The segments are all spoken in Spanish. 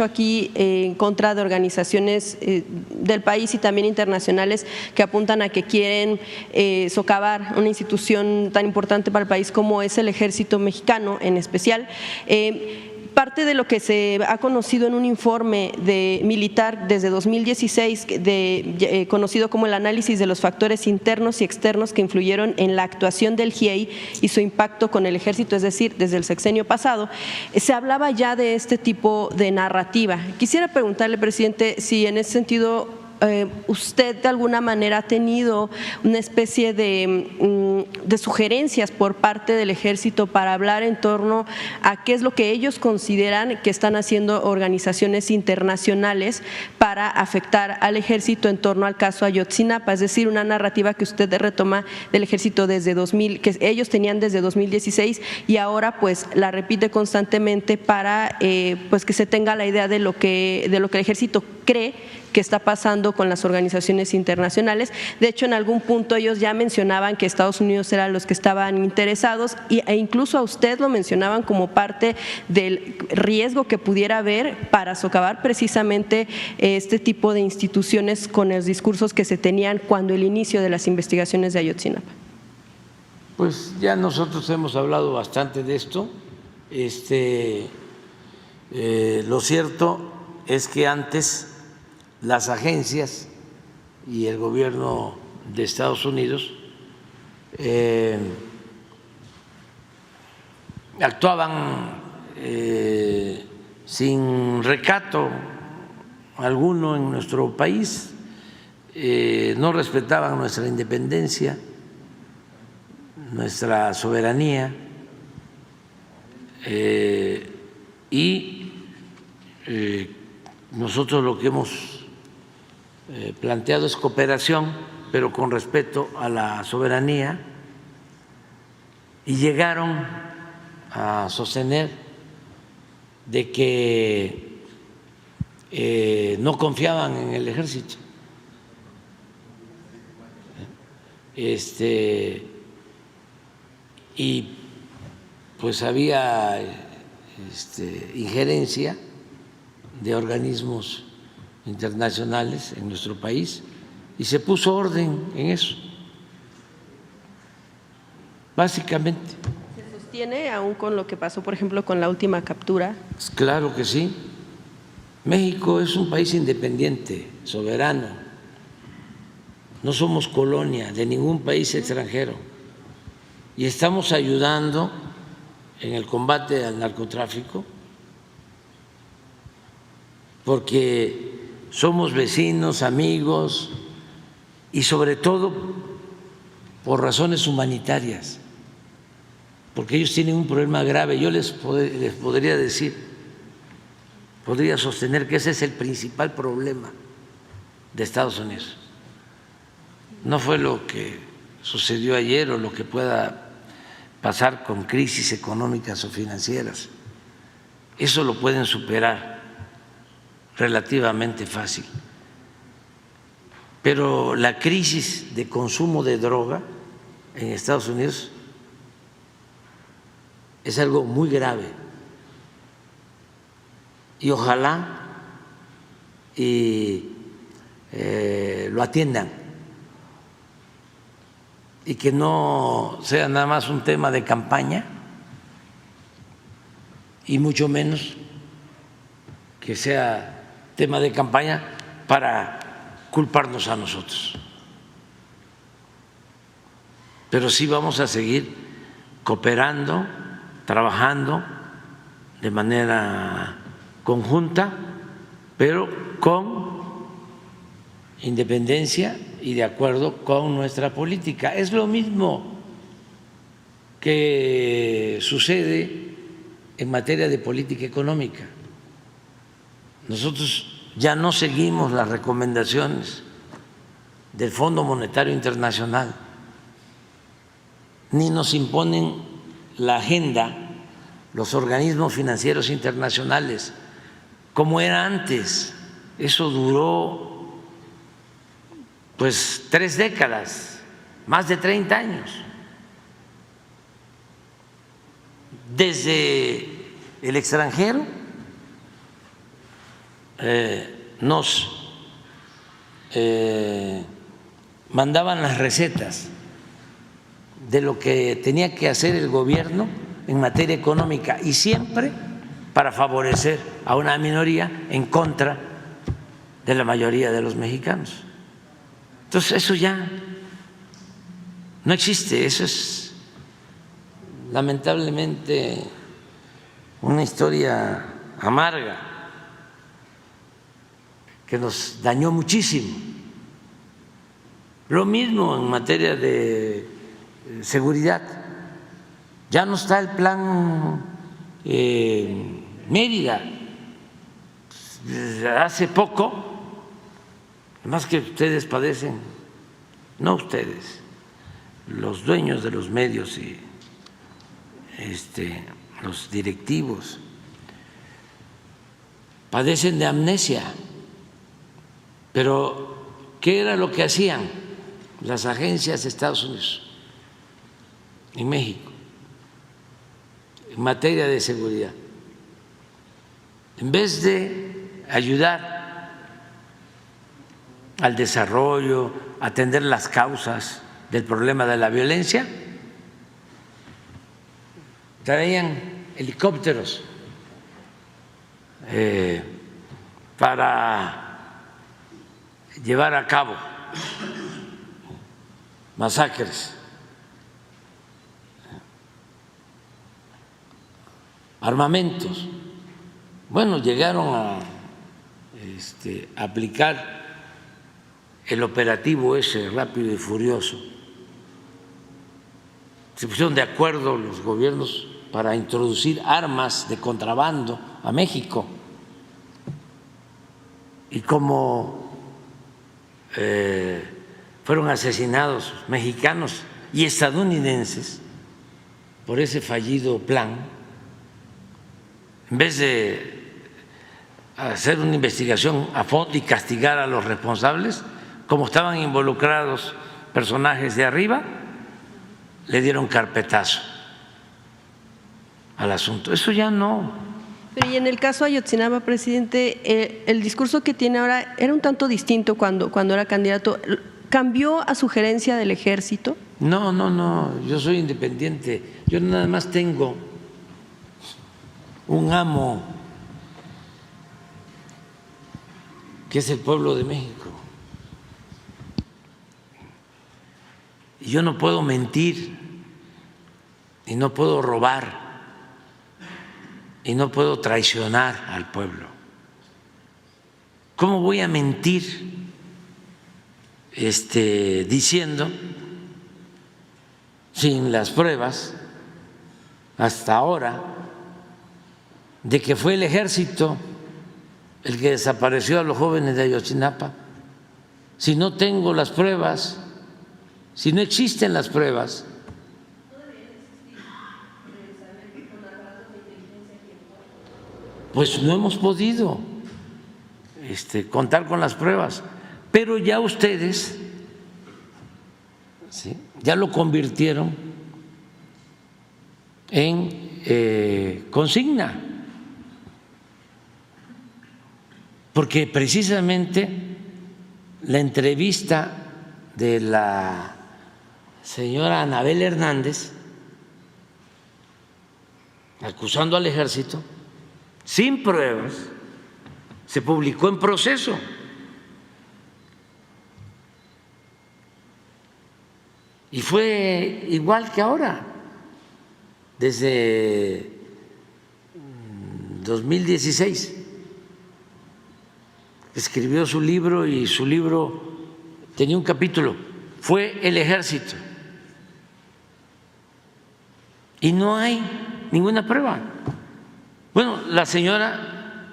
aquí en contra de organizaciones del país y también internacionales que apuntan a que quieren socavar una institución tan importante para el país como es el Ejército Mexicano en especial. Parte de lo que se ha conocido en un informe militar desde 2016, conocido como el análisis de los factores internos y externos que influyeron en la actuación del GIEI y su impacto con el ejército, es decir, desde el sexenio pasado, se hablaba ya de este tipo de narrativa. Quisiera preguntarle, presidente, si en ese sentido usted de alguna manera ha tenido una especie de sugerencias por parte del ejército para hablar en torno a qué es lo que ellos consideran que están haciendo organizaciones internacionales para afectar al ejército en torno al caso Ayotzinapa, es decir, una narrativa que usted retoma del ejército desde 2000, que ellos tenían desde 2016 y ahora pues la repite constantemente para pues que se tenga la idea de lo que el ejército cree que está pasando con las organizaciones internacionales. De hecho, en algún punto ellos ya mencionaban que Estados Unidos eran los que estaban interesados e incluso a usted lo mencionaban como parte del riesgo que pudiera haber para socavar precisamente este tipo de instituciones con los discursos que se tenían cuando el inicio de las investigaciones de Ayotzinapa. Pues ya nosotros hemos hablado bastante de esto. Lo cierto es que antes las agencias y el gobierno de Estados Unidos actuaban sin recato alguno en nuestro país, no respetaban nuestra independencia, nuestra soberanía y nosotros lo que hemos planteado es cooperación, pero con respeto a la soberanía, y llegaron a sostener de que no confiaban en el ejército. Y pues había injerencia de organismos internacionales en nuestro país y se puso orden en eso, básicamente. ¿Se sostiene aún con lo que pasó, por ejemplo, con la última captura? Claro que sí. México es un país independiente, soberano. No somos colonia de ningún país extranjero y estamos ayudando en el combate al narcotráfico porque somos vecinos, amigos y sobre todo por razones humanitarias, porque ellos tienen un problema grave. Yo les podría decir, podría sostener que ese es el principal problema de Estados Unidos. No fue lo que sucedió ayer o lo que pueda pasar con crisis económicas o financieras. Eso lo pueden superar relativamente fácil. Pero la crisis de consumo de droga en Estados Unidos es algo muy grave y ojalá lo atiendan y que no sea nada más un tema de campaña y mucho menos que sea tema de campaña para culparnos a nosotros. Pero sí vamos a seguir cooperando, trabajando de manera conjunta, pero con independencia y de acuerdo con nuestra política. Es lo mismo que sucede en materia de política económica. Nosotros ya no seguimos las recomendaciones del Fondo Monetario Internacional, ni nos imponen la agenda los organismos financieros internacionales, como era antes. Eso duró pues 3 décadas, más de 30 años. Desde el extranjero nos mandaban las recetas de lo que tenía que hacer el gobierno en materia económica y siempre para favorecer a una minoría en contra de la mayoría de los mexicanos. Entonces eso ya no existe, eso es lamentablemente una historia amarga que nos dañó muchísimo. Lo mismo en materia de seguridad. Ya no está el plan Mérida. Hace poco, además que ustedes padecen, no ustedes, los dueños de los medios y los directivos, padecen de amnesia. Pero, ¿qué era lo que hacían las agencias de Estados Unidos en México en materia de seguridad? En vez de ayudar al desarrollo, atender las causas del problema de la violencia, traían helicópteros para llevar a cabo masacres, armamentos. Bueno, llegaron a aplicar el operativo ese rápido y furioso. Se pusieron de acuerdo los gobiernos para introducir armas de contrabando a México. Y como fueron asesinados mexicanos y estadounidenses por ese fallido plan, en vez de hacer una investigación a fondo y castigar a los responsables, como estaban involucrados personajes de arriba, le dieron carpetazo al asunto. Eso ya no. Pero y en el caso Ayotzinapa, presidente, el discurso que tiene ahora era un tanto distinto cuando era candidato. ¿Cambió a sugerencia del ejército? No, yo soy independiente. Yo nada más tengo un amo, que es el pueblo de México. Y yo no puedo mentir y no puedo robar y no puedo traicionar al pueblo. ¿Cómo voy a mentir diciendo sin las pruebas hasta ahora de que fue el ejército el que desapareció a los jóvenes de Ayotzinapa? Si no tengo las pruebas, si no existen las pruebas. Pues no hemos podido contar con las pruebas, pero ya ustedes, ¿sí?, ya lo convirtieron en consigna, porque precisamente la entrevista de la señora Anabel Hernández acusando al ejército sin pruebas se publicó en Proceso. Y fue igual que ahora, desde 2016. Escribió su libro y su libro tenía un capítulo, fue el ejército. Y no hay ninguna prueba. Bueno, la señora,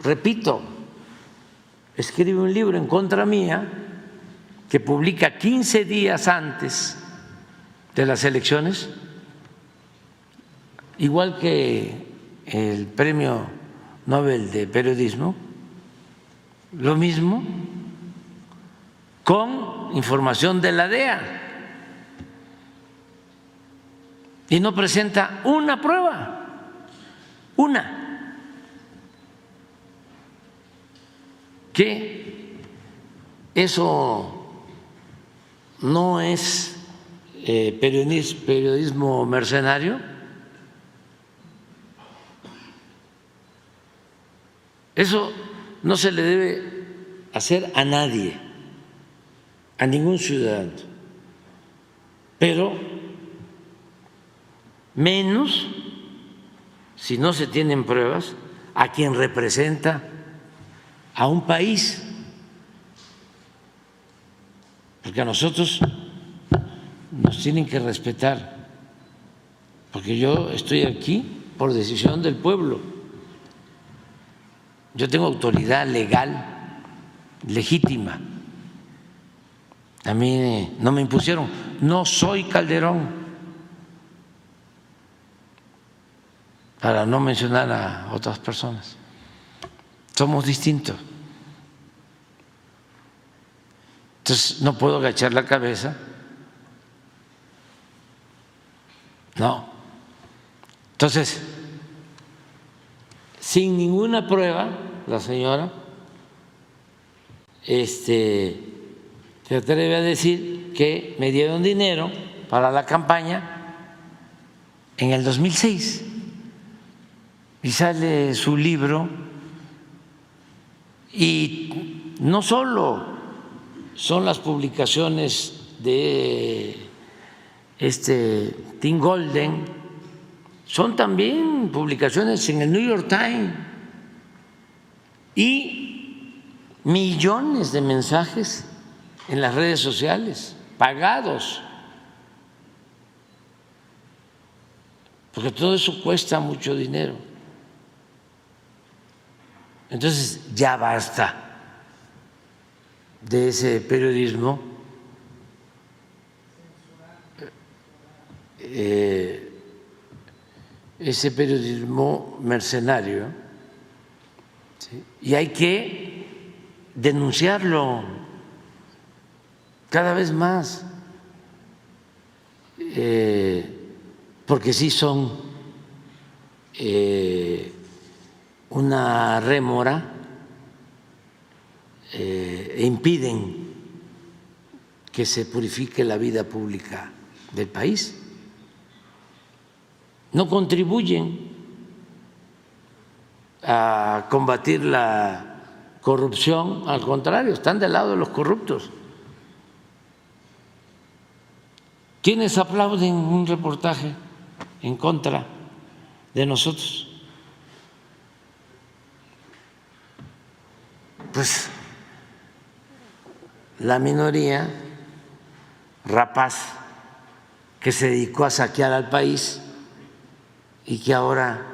repito, escribe un libro en contra mía que publica 15 días antes de las elecciones, igual que el Premio Nobel de Periodismo, lo mismo, con información de la DEA, y no presenta una prueba, una. que eso no es periodismo mercenario. Eso no se le debe hacer a nadie, a ningún ciudadano, pero menos si no se tienen pruebas a quien representa a un país, porque a nosotros nos tienen que respetar, porque yo estoy aquí por decisión del pueblo, yo tengo autoridad legal, legítima, a mí no me impusieron, no soy Calderón, para no mencionar a otras personas, somos distintos. Entonces no puedo agachar la cabeza, no. Entonces, sin ninguna prueba, la señora se atreve a decir que me dieron dinero para la campaña en el 2006 y sale su libro, y no solo son las publicaciones de Tim Golden, son también publicaciones en el New York Times y millones de mensajes en las redes sociales pagados, porque todo eso cuesta mucho dinero. Entonces ya basta de ese periodismo mercenario, ¿sí? Y hay que denunciarlo cada vez más, porque sí son una rémora e impiden que se purifique la vida pública del país, no contribuyen a combatir la corrupción, al contrario, están del lado de los corruptos. ¿Quiénes aplauden un reportaje en contra de nosotros? Pues la minoría rapaz que se dedicó a saquear al país y que ahora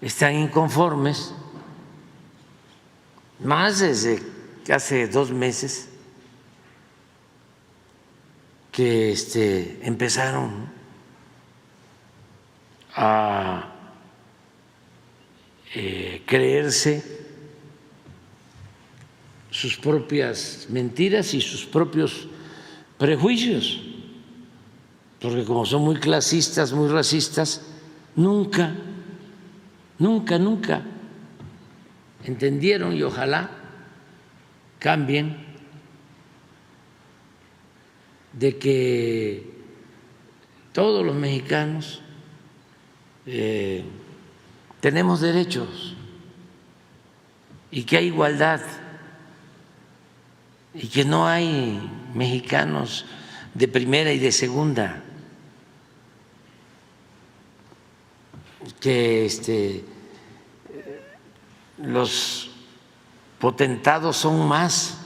están inconformes, más desde hace 2 meses que empezaron a creerse sus propias mentiras y sus propios prejuicios, porque como son muy clasistas, muy racistas, nunca entendieron, y ojalá cambien, de que todos los mexicanos tenemos derechos y que hay igualdad y que no hay mexicanos de primera y de segunda, que los potentados son más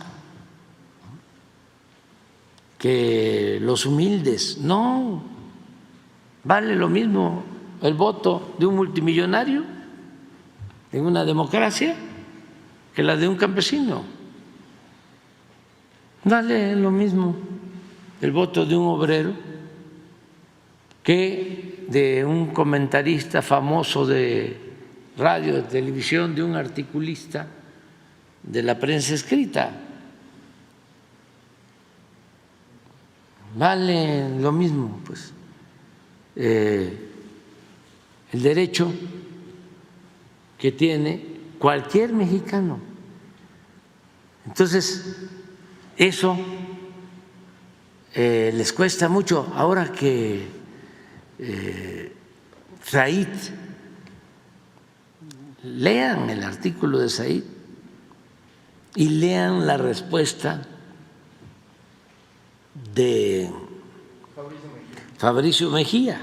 que los humildes. No, vale lo mismo el voto de un multimillonario en una democracia que la de un campesino. Vale lo mismo el voto de un obrero que de un comentarista famoso de radio, de televisión, de un articulista de la prensa escrita. Vale lo mismo, pues, el derecho que tiene cualquier mexicano Entonces, eso les cuesta mucho. Ahora que Said, lean el artículo de Said y lean la respuesta de Fabricio Mejía.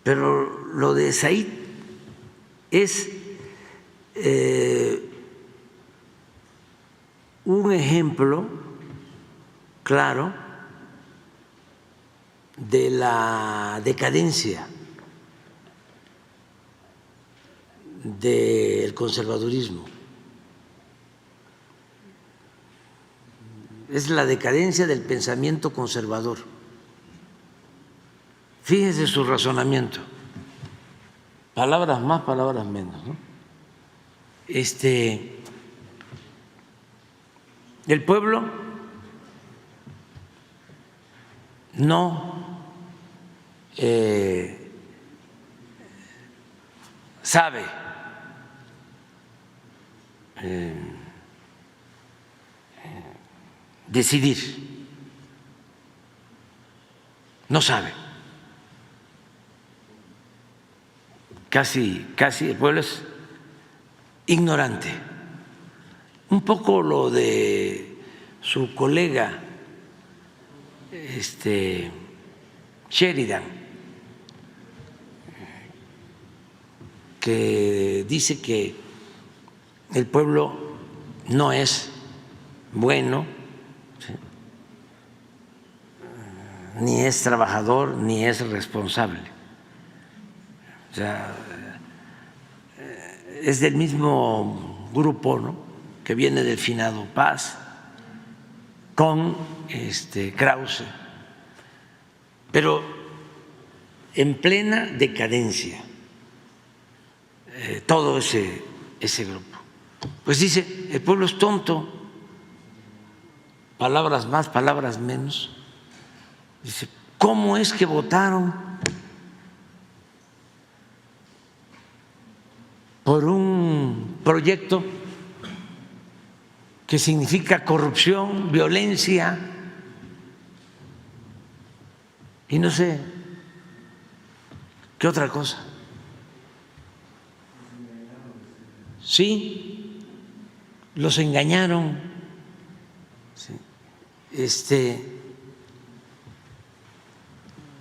Pero lo de Said es un ejemplo claro de la decadencia del conservadurismo. Es la decadencia del pensamiento conservador. Fíjense su razonamiento. Palabras más, palabras menos, ¿no? El pueblo no sabe decidir, no sabe. Casi el pueblo es ignorante. Un poco lo de su colega Sheridan, que dice que el pueblo no es bueno, ¿sí?, ni es trabajador, ni es responsable. O sea, es del mismo grupo, ¿no?, que viene del finado Paz con Krause, pero en plena decadencia todo ese grupo. Pues dice, el pueblo es tonto, palabras más, palabras menos. Dice, ¿cómo es que votaron por un proyecto que significa corrupción, violencia y no sé qué otra cosa? Sí, los engañaron. Sí.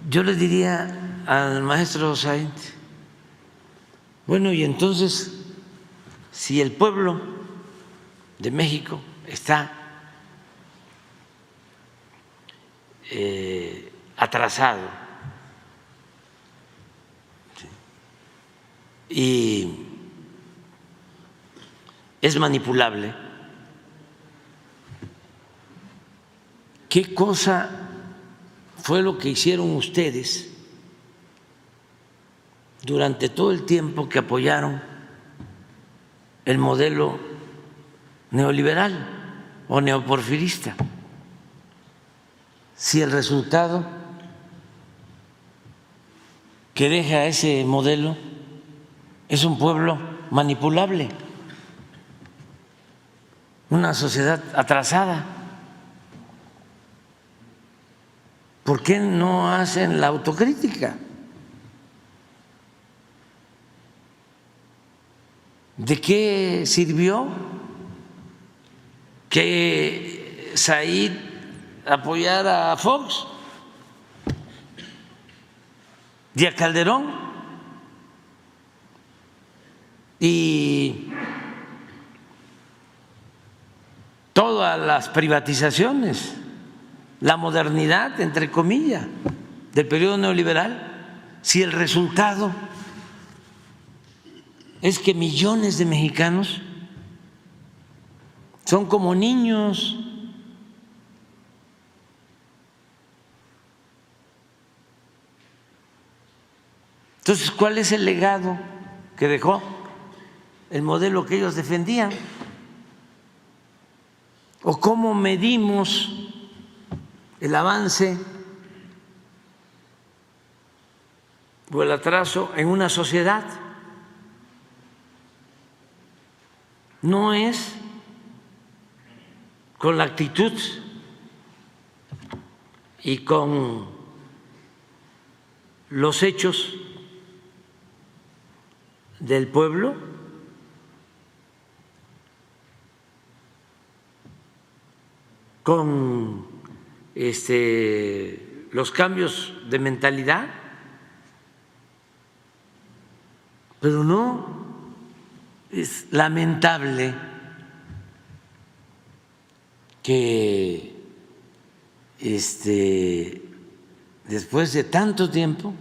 Yo le diría al maestro Said, bueno, y entonces, si el pueblo de México está atrasado, ¿sí?, y es manipulable, ¿qué cosa fue lo que hicieron ustedes durante todo el tiempo que apoyaron el modelo neoliberal o neoporfirista? Si el resultado que deja ese modelo es un pueblo manipulable, una sociedad atrasada, ¿por qué no hacen la autocrítica de qué sirvió que Said apoyara a Fox y a Calderón y todas las privatizaciones, la modernidad, entre comillas, del periodo neoliberal, si el resultado es que millones de mexicanos son como niños? Entonces, ¿cuál es el legado que dejó el modelo que ellos defendían? ¿O cómo medimos el avance o el atraso en una sociedad? No es con la actitud y con los hechos del pueblo, con los cambios de mentalidad, pero no, es lamentable que después de tanto tiempo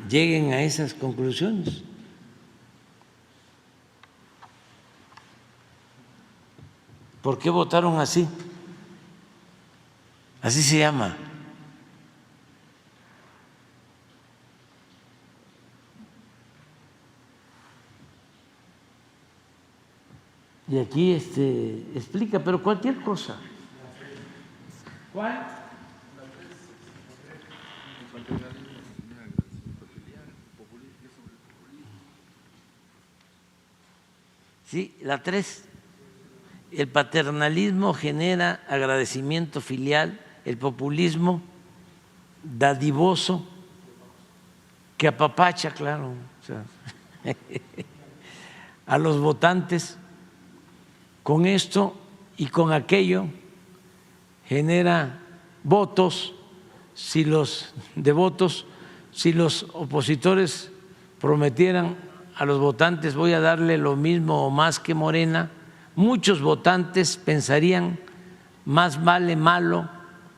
lleguen a esas conclusiones. ¿Por qué votaron así? Así se llama. Y aquí explica, pero cualquier cosa. ¿Cuál? Sí, la 3. El paternalismo genera agradecimiento filial, el populismo dadivoso que apapacha, claro, o sea, a los votantes. Con esto y con aquello genera votos, si los opositores prometieran a los votantes voy a darle lo mismo o más que Morena, muchos votantes pensarían más vale malo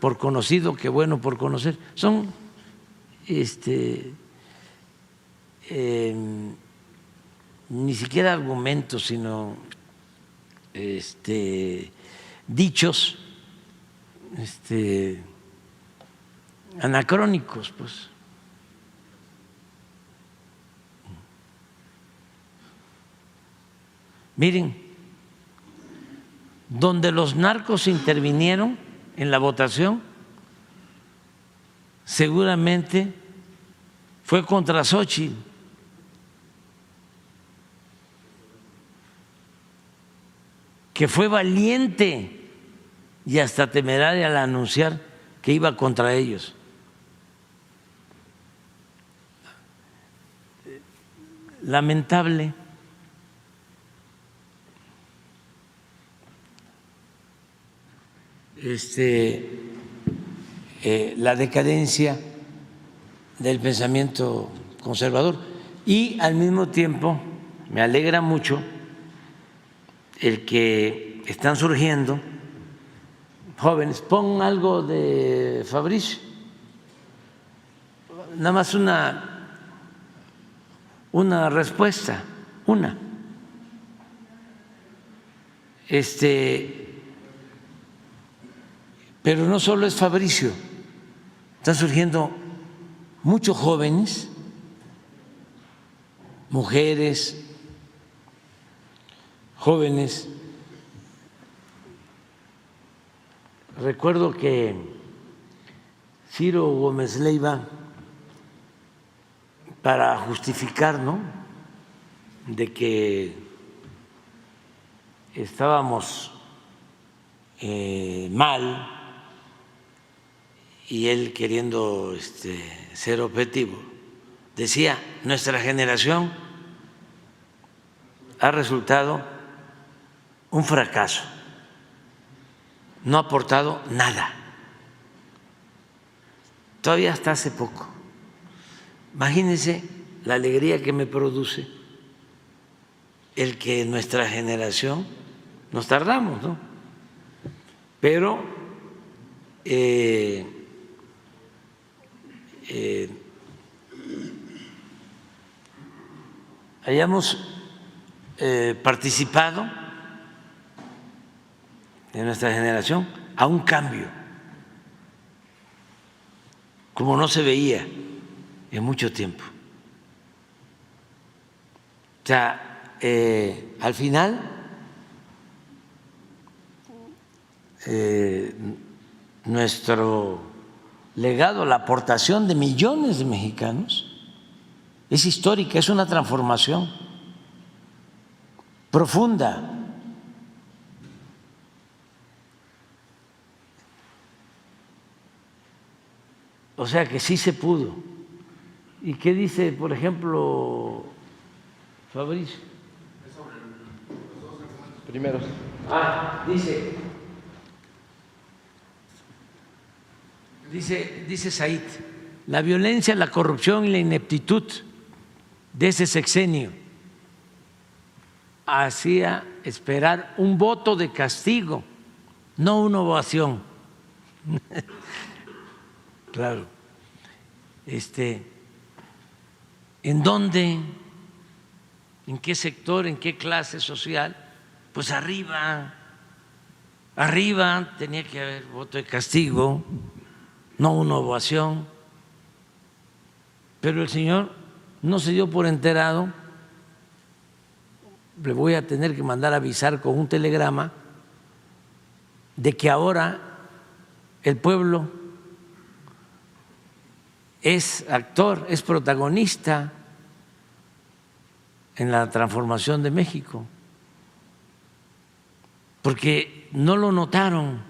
por conocido que bueno por conocer. Son ni siquiera argumentos, sino dichos anacrónicos, pues. Miren, donde los narcos intervinieron en la votación, seguramente fue contra Xóchitl. Que fue valiente y hasta temeraria al anunciar que iba contra ellos. Lamentable. La decadencia del pensamiento conservador y al mismo tiempo me alegra mucho el que están surgiendo jóvenes. Pon algo de Fabricio, nada más una respuesta, una. Pero no solo es Fabricio, están surgiendo muchos jóvenes, mujeres, jóvenes. Recuerdo que Ciro Gómez Leiva, para justificar, ¿no?, de que estábamos mal y él queriendo ser objetivo, decía: nuestra generación ha resultado un fracaso, no ha aportado nada. Todavía hasta hace poco. Imagínense la alegría que me produce el que nuestra generación, nos tardamos, ¿no?, pero hayamos participado de nuestra generación a un cambio como no se veía en mucho tiempo. O sea, al final nuestro legado, la aportación de millones de mexicanos es histórica, es una transformación. profunda. O sea que sí se pudo. ¿Y qué dice, por ejemplo, Fabricio? Primeros. Dice Said, la violencia, la corrupción y la ineptitud de ese sexenio hacía esperar un voto de castigo, no una ovación. Claro. ¿En dónde? ¿En qué sector? ¿En qué clase social? Pues arriba tenía que haber voto de castigo, no una ovación. Pero el señor no se dio por enterado. Le voy a tener que mandar a avisar con un telegrama de que ahora el pueblo es actor, es protagonista en la transformación de México, porque no lo notaron,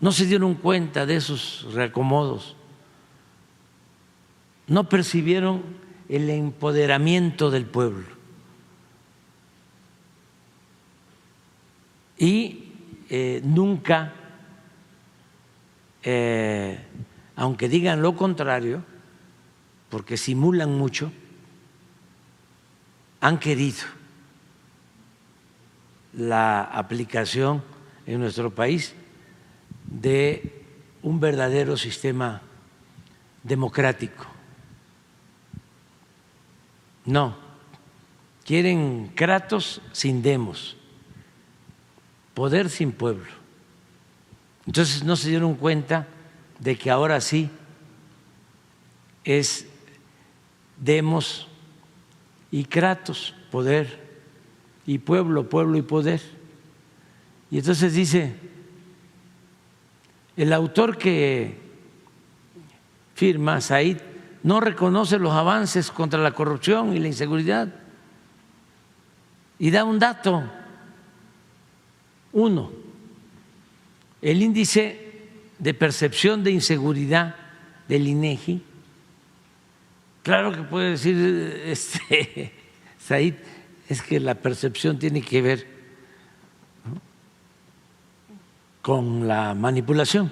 no se dieron cuenta de esos reacomodos, no percibieron el empoderamiento del pueblo. Y nunca, aunque digan lo contrario, porque simulan mucho, han querido la aplicación en nuestro país de un verdadero sistema democrático. No, quieren kratos sin demos, poder sin pueblo. Entonces no se dieron cuenta de que ahora sí es demos y kratos, poder y pueblo, pueblo y poder. Y entonces dice, el autor que firma, Said, no reconoce los avances contra la corrupción y la inseguridad y da un dato. 1, el índice de percepción de inseguridad del INEGI. Claro que puede decir Said, es que la percepción tiene que ver, ¿no?, con la manipulación.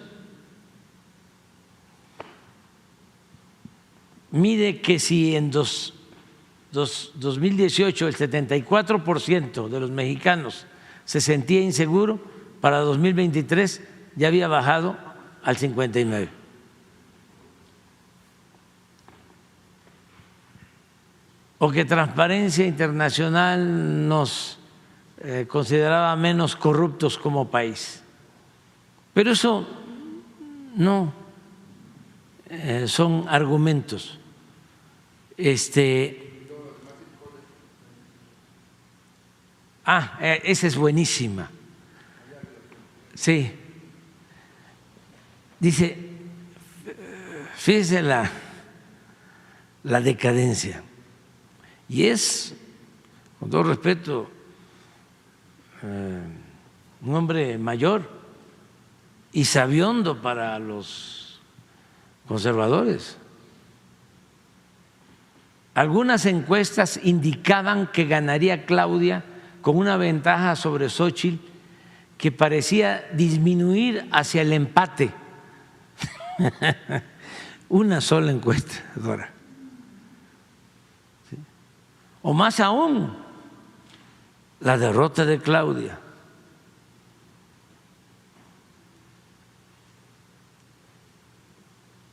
Mide que si en 2018 el 74% de los mexicanos se sentía inseguro, para 2023 ya había bajado al 59%. O que Transparencia Internacional nos consideraba menos corruptos como país. Pero eso no son argumentos. Esa es buenísima. Sí. Dice, fíjese la decadencia. Y es, con todo respeto, un hombre mayor y sabiondo para los conservadores. Algunas encuestas indicaban que ganaría Claudia con una ventaja sobre Xóchitl que parecía disminuir hacia el empate. Una sola encuesta, Dora. ¿Sí? O más aún, la derrota de Claudia.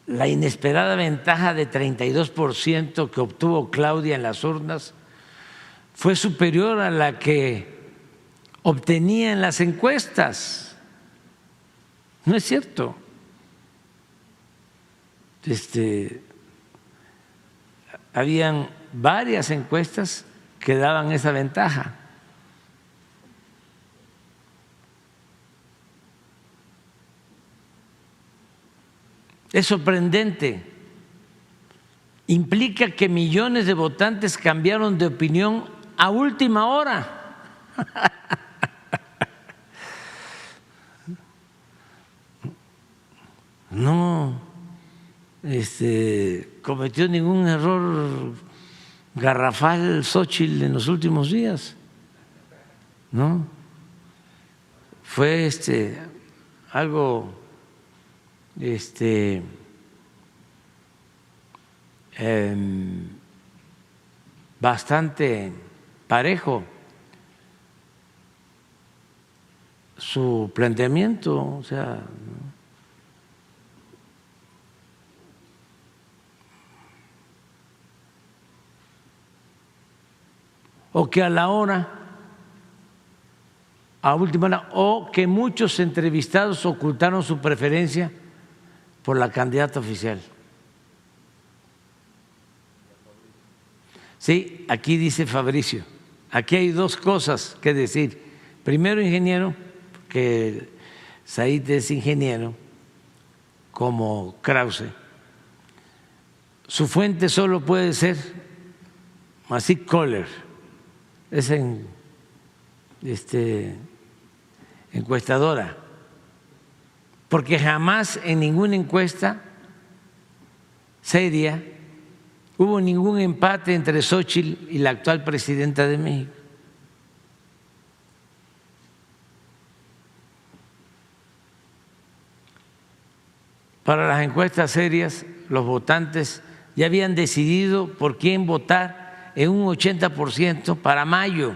La inesperada ventaja de 32% que obtuvo Claudia en las urnas fue superior a la que obtenía en las encuestas. No es cierto. Habían varias encuestas que daban esa ventaja. Es sorprendente. Implica que millones de votantes cambiaron de opinión a última hora. No cometió ningún error garrafal Xóchitl en los últimos días, ¿no? Fue algo bastante parejo su planteamiento, o sea, ¿no? O que a la hora, a última hora, o que muchos entrevistados ocultaron su preferencia por la candidata oficial. Sí, aquí dice Fabricio, aquí hay dos cosas que decir. Primero, ingeniero, que Said es ingeniero, como Krause. Su fuente solo puede ser Massive Caller, es encuestadora, porque jamás en ninguna encuesta seria hubo ningún empate entre Xóchitl y la actual presidenta de México. Para las encuestas serias, los votantes ya habían decidido por quién votar en un 80% para mayo,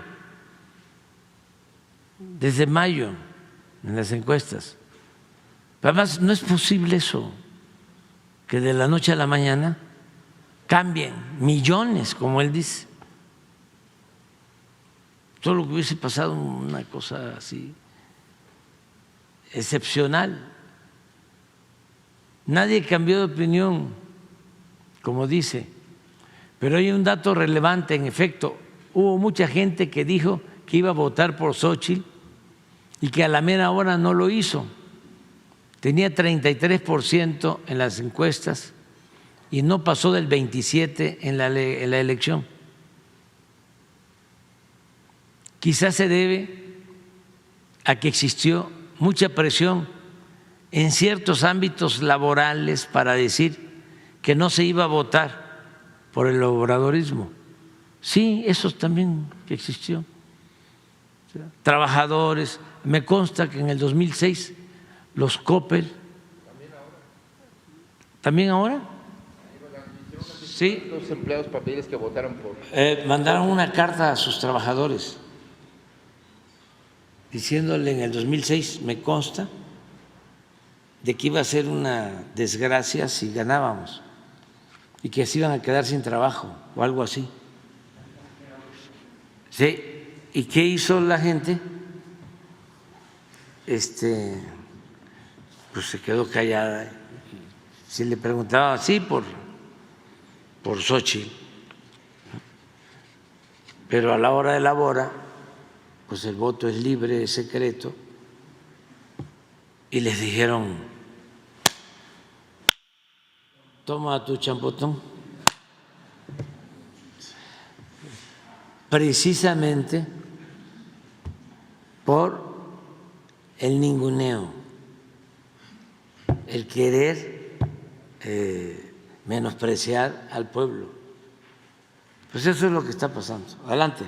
desde mayo, en las encuestas. Pero además, no es posible eso, que de la noche a la mañana cambien millones, como él dice. Solo que hubiese pasado una cosa así excepcional. Nadie cambió de opinión, como dice, pero hay un dato relevante. En efecto, hubo mucha gente que dijo que iba a votar por Xóchitl y que a la mera hora no lo hizo. Tenía 33% en las encuestas y no pasó del 27% en la elección. Quizás se debe a que existió mucha presión en ciertos ámbitos laborales para decir que no se iba a votar por el obradorismo. Sí, eso también que existió. Trabajadores, me consta que en el 2006 los Coppel. ¿También ahora? Sí. Los empleados papeles que votaron por. Mandaron una carta a sus trabajadores diciéndole en el 2006, me consta, de que iba a ser una desgracia si ganábamos y que se iban a quedar sin trabajo o algo así. Sí. ¿Y qué hizo la gente? Pues se quedó callada. Si le preguntaba, sí, por Xóchitl, pero a la hora de la hora, pues el voto es libre, es secreto, y les dijeron, toma tu champotón. Precisamente por el ninguneo, el querer menospreciar al pueblo. Pues eso es lo que está pasando. Adelante.